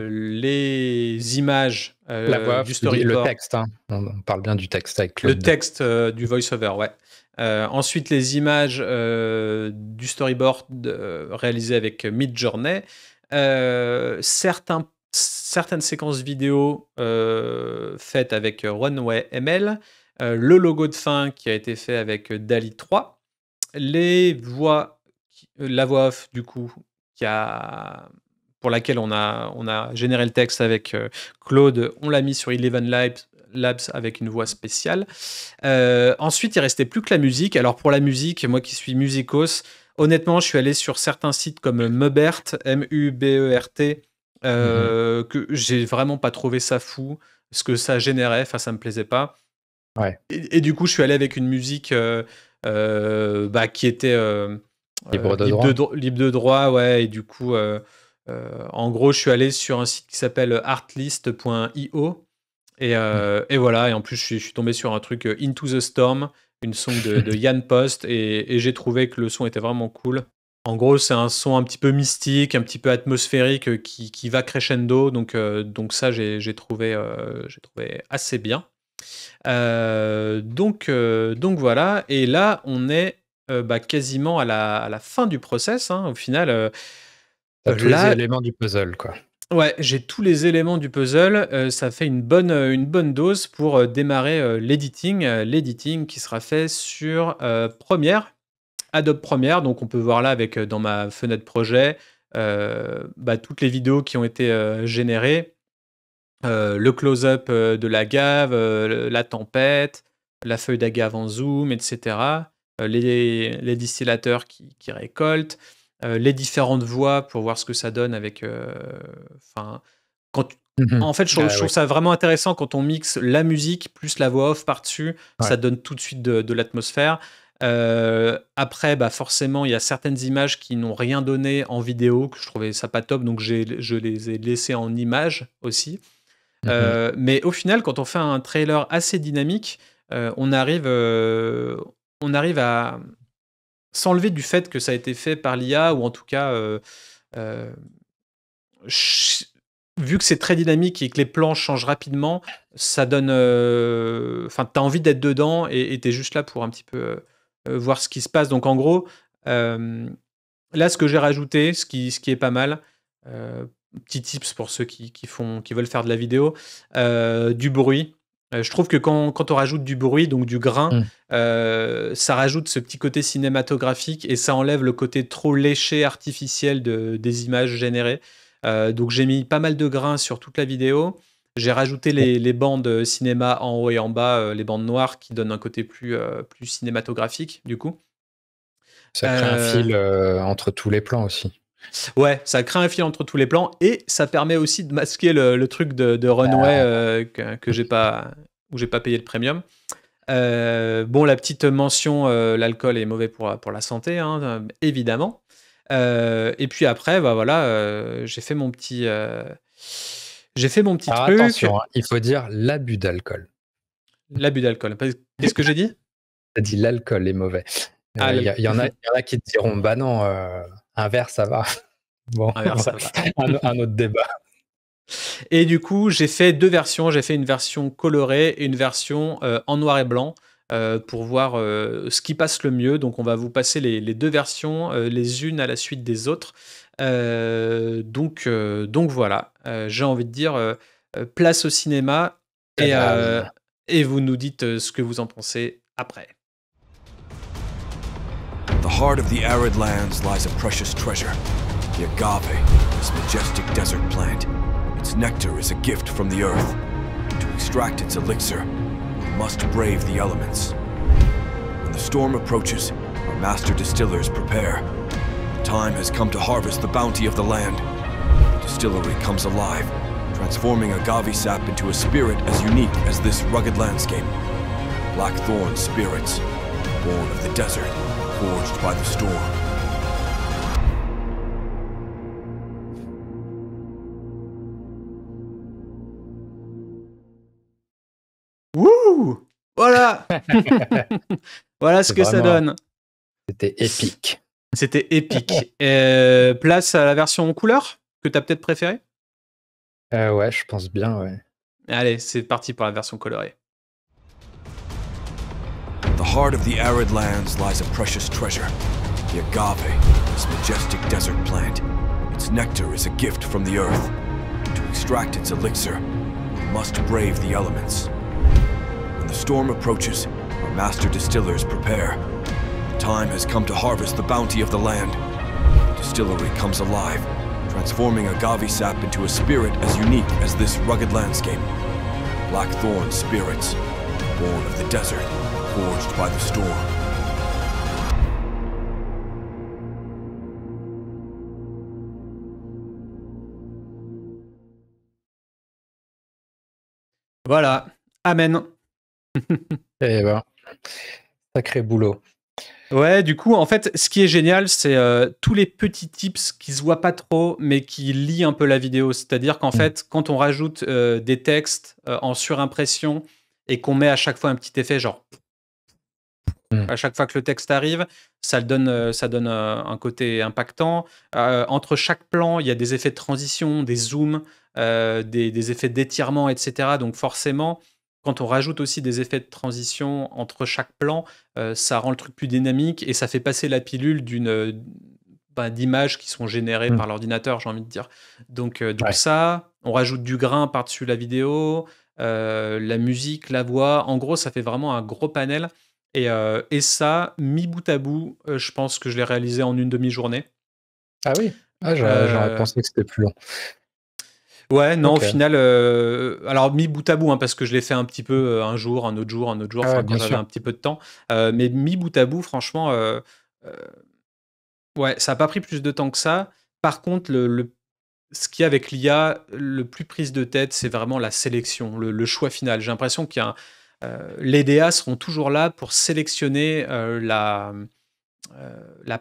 les images La voix, du storyboard. le texte. Hein. On parle bien du texte avec Claude. Le texte du voice-over, ouais. Ensuite, les images du storyboard réalisées avec Midjourney. Certaines séquences vidéo faites avec Runway ML. Le logo de fin qui a été fait avec DALL-E 3. La voix off, du coup, pour laquelle on a généré le texte avec Claude, on l'a mis sur Eleven Labs avec une voix spéciale. Ensuite, il restait plus que la musique. Alors pour la musique, moi qui suis musicos, honnêtement, je suis allé sur certains sites comme Mubert, M-U-B-E-R-T, que j'ai vraiment pas trouvé ça fou, ce que ça générait, enfin ça me plaisait pas. Ouais. Et du coup, je suis allé avec une musique qui était Libre de droit. libre de droit, ouais. Et du coup, en gros, je suis allé sur un site qui s'appelle artlist.io. Et voilà. Et en plus, je suis tombé sur un truc Into the Storm, une song de Yann Post. Et j'ai trouvé que le son était vraiment cool. En gros, c'est un son un petit peu mystique, un petit peu atmosphérique qui va crescendo. Donc ça, j'ai trouvé assez bien. Donc voilà, et là on est quasiment à la fin du process, hein, au final. T'as tous les Là, éléments du puzzle, quoi. ouais, j'ai tous les éléments du puzzle. Ça fait une bonne dose pour démarrer l'editing qui sera fait sur Adobe Premiere. Donc on peut voir là avec dans ma fenêtre projet toutes les vidéos qui ont été générées. Le close-up de l'agave, la tempête, la feuille d'agave en zoom, etc. Les distillateurs qui récoltent, les différentes voix pour voir ce que ça donne avec. En fait, je trouve ça vraiment intéressant quand on mixe la musique plus la voix off par-dessus. Ouais. Ça donne tout de suite de l'atmosphère. Après, forcément, il y a certaines images qui n'ont rien donné en vidéo, que je trouvais ça pas top, donc je les ai laissées en images aussi. Mais au final, quand on fait un trailer assez dynamique, on arrive à s'enlever du fait que ça a été fait par l'IA, ou en tout cas, vu que c'est très dynamique et que les plans changent rapidement, ça donne. T'as envie d'être dedans et t'es juste là pour un petit peu voir ce qui se passe. Donc en gros, là, ce que j'ai rajouté, ce qui est pas mal. Petit tips pour ceux qui veulent faire de la vidéo, du bruit. Je trouve que quand on rajoute du bruit, donc du grain, ça rajoute ce petit côté cinématographique et ça enlève le côté trop léché, artificiel des images générées. Donc j'ai mis pas mal de grain sur toute la vidéo. J'ai rajouté les bandes cinéma en haut et en bas, les bandes noires qui donnent un côté plus cinématographique, du coup. Ça crée un fil entre tous les plans aussi. Ouais, ça crée un fil entre tous les plans et ça permet aussi de masquer le truc de Runway que j'ai pas, où j'ai pas payé le premium. La petite mention, l'alcool est mauvais pour la santé, hein, évidemment. Et puis après, j'ai fait mon petit truc. Attention, il faut dire l'abus d'alcool. L'abus d'alcool. Qu'est-ce que j'ai dit ? T'as dit l'alcool est mauvais. Il y en a qui te diront, bah non, un verre ça va. Bon, ça va. un autre débat. Et du coup, j'ai fait deux versions. J'ai fait une version colorée et une version en noir et blanc pour voir ce qui passe le mieux. Donc, on va vous passer les deux versions, les unes à la suite des autres. Donc voilà. J'ai envie de dire place au cinéma et vous nous dites ce que vous en pensez après. The heart of the arid lands lies a precious treasure, the agave, this majestic desert plant. Its nectar is a gift from the earth. To extract its elixir, we must brave the elements. When the storm approaches, our master distillers prepare. The time has come to harvest the bounty of the land. The distillery comes alive, transforming agave sap into a spirit as unique as this rugged landscape. Blackthorn spirits, born of the desert, forged by the storm. Wouh! Voilà! Voilà ce que ça donne. C'était épique. C'était épique. Place à la version en couleur que tu as peut-être préférée? Ouais, je pense bien, ouais. Allez, c'est parti pour la version colorée. The heart of the arid lands lies a precious treasure, the agave, this majestic desert plant. Its nectar is a gift from the earth. To extract its elixir, we must brave the elements. When the storm approaches, our master distillers prepare. The time has come to harvest the bounty of the land. The distillery comes alive, transforming agave sap into a spirit as unique as this rugged landscape. Blackthorn spirits, born of the desert, forged by the storm. Voilà. Amen. Et ben, sacré boulot. Ouais, du coup, en fait, ce qui est génial, c'est tous les petits tips qui se voient pas trop, mais qui lient un peu la vidéo. C'est-à-dire qu'en fait, quand on rajoute des textes en surimpression et qu'on met à chaque fois un petit effet, genre à chaque fois que le texte arrive, ça donne un côté impactant. Entre chaque plan, il y a des effets de transition, des zooms, des effets d'étirement, etc. Donc forcément, quand on rajoute aussi des effets de transition entre chaque plan, ça rend le truc plus dynamique et ça fait passer la pilule d'images qui sont générées par l'ordinateur, j'ai envie de dire. Donc ça, on rajoute du grain par-dessus la vidéo, la musique, la voix. En gros, ça fait vraiment un gros panel. Et ça, mis bout à bout, je pense que je l'ai réalisé en une demi-journée. Ah oui? J'aurais pensé que c'était plus long. Ouais, non, Ok. au final, alors mis bout à bout, hein, parce que je l'ai fait un petit peu un jour, un autre jour, Ah ouais, enfin, quand bien j'avais sûr. un petit peu de temps. Mais mis bout à bout, franchement, ouais, ça n'a pas pris plus de temps que ça. Par contre, ce qu'il y a avec l'IA, le plus prise de tête, c'est vraiment la sélection, le choix final. J'ai l'impression qu'il y a les DA seront toujours là pour sélectionner la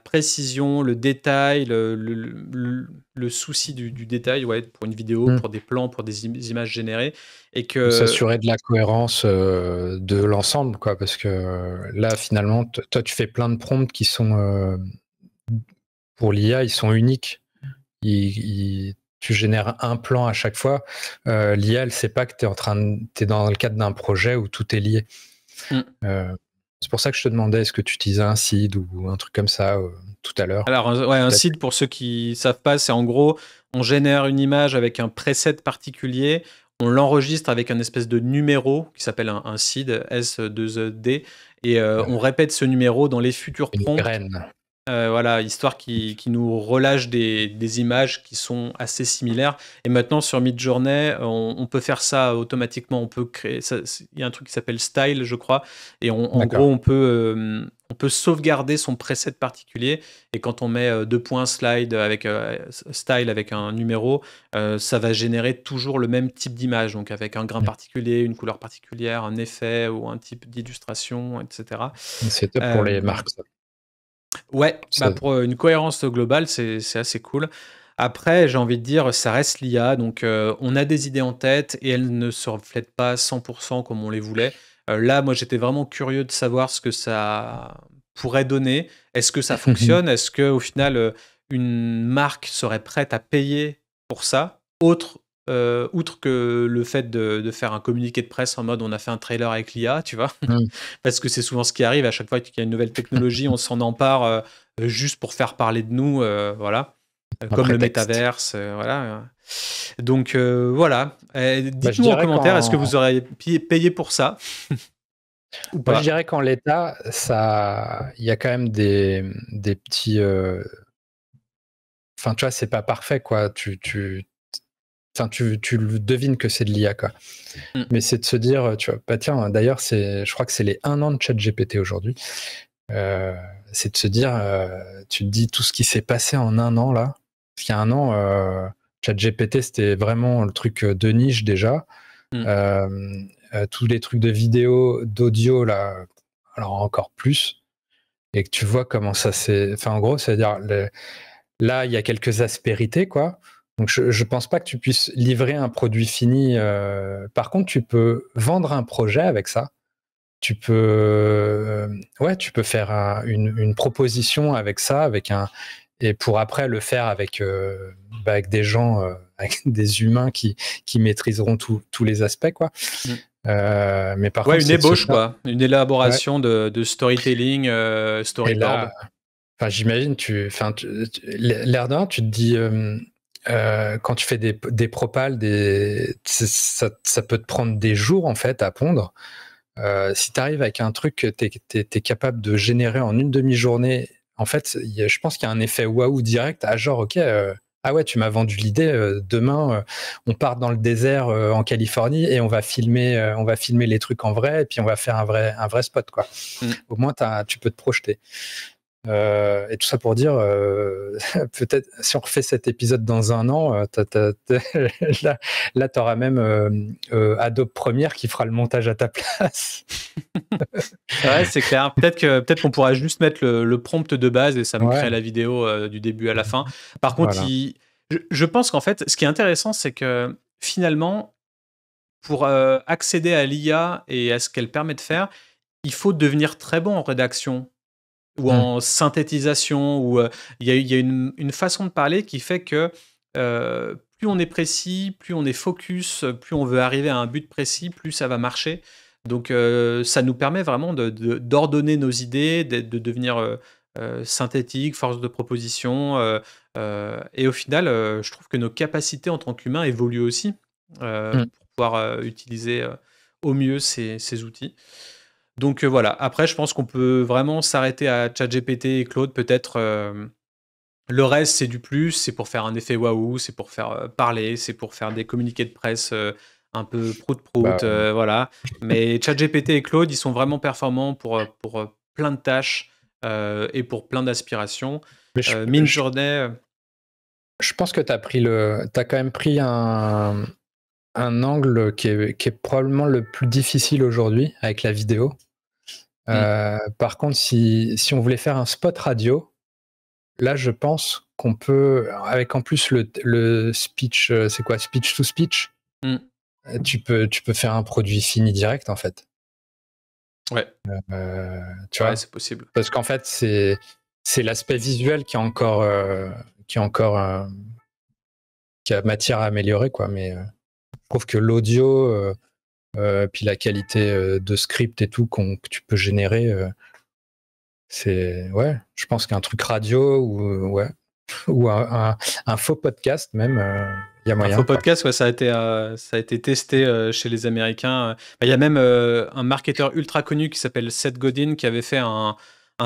précision, le détail, le souci du détail, ouais, pour une vidéo, pour des plans, pour des images générées. Et que s'assurer de la cohérence de l'ensemble, quoi, parce que là, finalement, toi, tu fais plein de prompts qui sont, pour l'IA, ils sont uniques. Tu génères un plan à chaque fois. L'IA, elle sait pas que t'es dans le cadre d'un projet où tout est lié. C'est pour ça que je te demandais, est-ce que tu utilisais un seed ou un truc comme ça tout à l'heure? Alors, un seed, pour ceux qui savent pas, c'est en gros, on génère une image avec un preset particulier, on l'enregistre avec un espèce de numéro qui s'appelle un seed, S2ED, et on répète ce numéro dans les futurs prompts. Une graine. Voilà, histoire qui nous relâche des images qui sont assez similaires. Et maintenant, sur Midjourney, on peut faire ça automatiquement. On peut créer. Il y a un truc qui s'appelle Style, je crois. Et en gros, on peut sauvegarder son preset particulier. Et quand on met deux points slide avec Style avec un numéro, ça va générer toujours le même type d'image. Donc avec un grain particulier, une couleur particulière, un effet ou un type d'illustration, etc. C'est top pour les marques, ça. Ouais, pour une cohérence globale, c'est assez cool. Après, j'ai envie de dire, ça reste l'IA, donc on a des idées en tête et elles ne se reflètent pas 100% comme on les voulait. Là, moi, j'étais vraiment curieux de savoir ce que ça pourrait donner. Est-ce que ça fonctionne? Est-ce qu'au final, une marque serait prête à payer pour ça? Outre que le fait de faire un communiqué de presse en mode on a fait un trailer avec l'IA, tu vois, parce que c'est souvent ce qui arrive à chaque fois qu'il y a une nouvelle technologie, on s'en empare juste pour faire parler de nous, voilà, comme le métaverse, voilà. Donc voilà, dites-nous en commentaire, est-ce que vous auriez payé pour ça ou pas? Moi, je dirais qu'en l'état, il y a quand même des petits. Enfin, tu vois, c'est pas parfait, quoi. Tu le devines que c'est de l'IA, quoi. Mais c'est de se dire, tu vois, bah tiens, d'ailleurs, je crois que c'est les 1 an de ChatGPT aujourd'hui. C'est de se dire, tu te dis tout ce qui s'est passé en 1 an, là. Parce qu'il y a 1 an, ChatGPT, c'était vraiment le truc de niche déjà. Tous les trucs de vidéo, d'audio, là, alors encore plus. Et que tu vois comment ça s'est. Enfin, en gros, c'est-à-dire, là, il y a quelques aspérités, quoi. Donc, je pense pas que tu puisses livrer un produit fini. Par contre, tu peux vendre un projet avec ça. Tu peux faire une proposition avec ça, et pour après le faire avec des gens, avec des humains qui maîtriseront tous les aspects, quoi. Mais par contre, une ébauche, quoi, une élaboration de storytelling, storyboard. Enfin, j'imagine, l'air d'un, tu te dis, quand tu fais des propals, ça peut te prendre des jours en fait à pondre. Si tu arrives avec un truc que tu es capable de générer en une demi-journée, en fait, je pense qu'il y a un effet waouh direct, à genre, ok, ah ouais, tu m'as vendu l'idée, demain, on part dans le désert en Californie et on va filmer les trucs en vrai, et puis on va faire un vrai spot, quoi. Au moins, tu peux te projeter. Et tout ça pour dire, peut-être si on refait cet épisode dans un an, là t'auras même Adobe Premiere qui fera le montage à ta place. Ouais, c'est clair. Peut-être qu'on pourra juste mettre le prompt de base et ça me Ouais. crée la vidéo du début à la fin. Par contre, Voilà. je pense qu'en fait, ce qui est intéressant, c'est que finalement, pour accéder à l'IA et à ce qu'elle permet de faire, il faut devenir très bon en rédaction ou en synthétisation. Ou il y a une façon de parler qui fait que plus on est précis, plus on est focus, plus on veut arriver à un but précis, plus ça va marcher. Donc ça nous permet vraiment d'ordonner nos idées, de devenir synthétique, force de proposition. Et au final, je trouve que nos capacités en tant qu'humains évoluent aussi pour pouvoir utiliser au mieux ces outils. Donc voilà, après je pense qu'on peut vraiment s'arrêter à ChatGPT et Claude, peut-être le reste c'est du plus, c'est pour faire un effet waouh, c'est pour faire parler, c'est pour faire des communiqués de presse un peu prout-prout, voilà. Mais ChatGPT et Claude, ils sont vraiment performants pour plein de tâches et pour plein d'aspirations. Mais Midjourney, je pense que t'as quand même pris un angle qui est probablement le plus difficile aujourd'hui avec la vidéo. Par contre, si on voulait faire un spot radio, là, je pense qu'on peut, avec en plus le speech, c'est quoi, speech to speech, tu peux faire un produit fini direct, en fait. Ouais. Tu vois, c'est possible. Parce qu'en fait, c'est l'aspect visuel qui a matière à améliorer, quoi. Mais je trouve que l'audio, puis la qualité de script et tout que tu peux générer, je pense qu'un truc radio ou un faux podcast même, il y a moyen. Un faux podcast, ça a été testé chez les Américains. Il y a même un marketeur ultra connu qui s'appelle Seth Godin qui avait fait un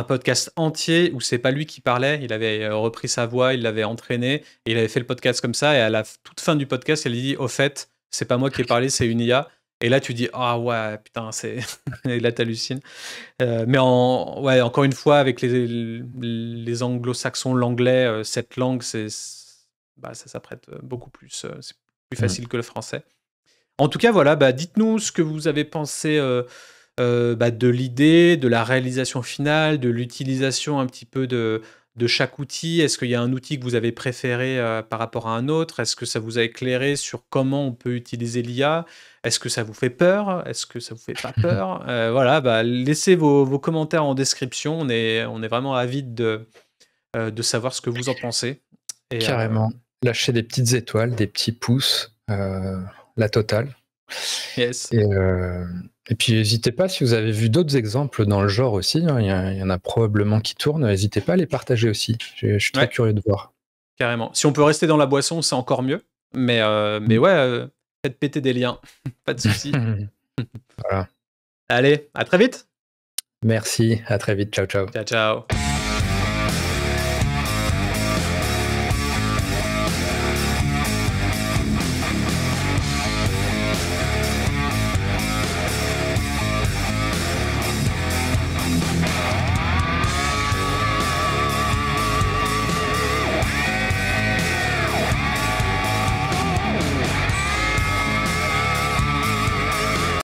podcast entier où c'est pas lui qui parlait, il avait repris sa voix, il l'avait entraîné et il avait fait le podcast comme ça. Et à la toute fin du podcast, il dit au fait, c'est pas moi qui ai parlé, c'est une IA. Et là, tu dis ah ouais, putain, c'est. Et là, t'hallucines. Mais encore une fois, avec les anglo-saxons, l'anglais, cette langue, ça s'apprête beaucoup plus. C'est plus facile que le français. En tout cas, voilà, dites-nous ce que vous avez pensé de l'idée, de la réalisation finale, de l'utilisation un petit peu de chaque outil. Est-ce qu'il y a un outil que vous avez préféré par rapport à un autre? Est-ce que ça vous a éclairé sur comment on peut utiliser l'IA? Est-ce que ça vous fait peur? Est-ce que ça vous fait pas peur? Voilà, laissez vos commentaires en description. On est vraiment avides de savoir ce que vous en pensez. Et, carrément. Lâchez des petites étoiles, des petits pouces, la totale. Yes. Et puis n'hésitez pas, si vous avez vu d'autres exemples dans le genre aussi, il y en a probablement qui tournent, n'hésitez pas à les partager aussi. Je suis très curieux de voir. Carrément. Si on peut rester dans la boisson, c'est encore mieux. Mais faites péter des liens. Pas de soucis. Voilà. Allez, à très vite. Merci, à très vite. Ciao, ciao. Ciao, ciao.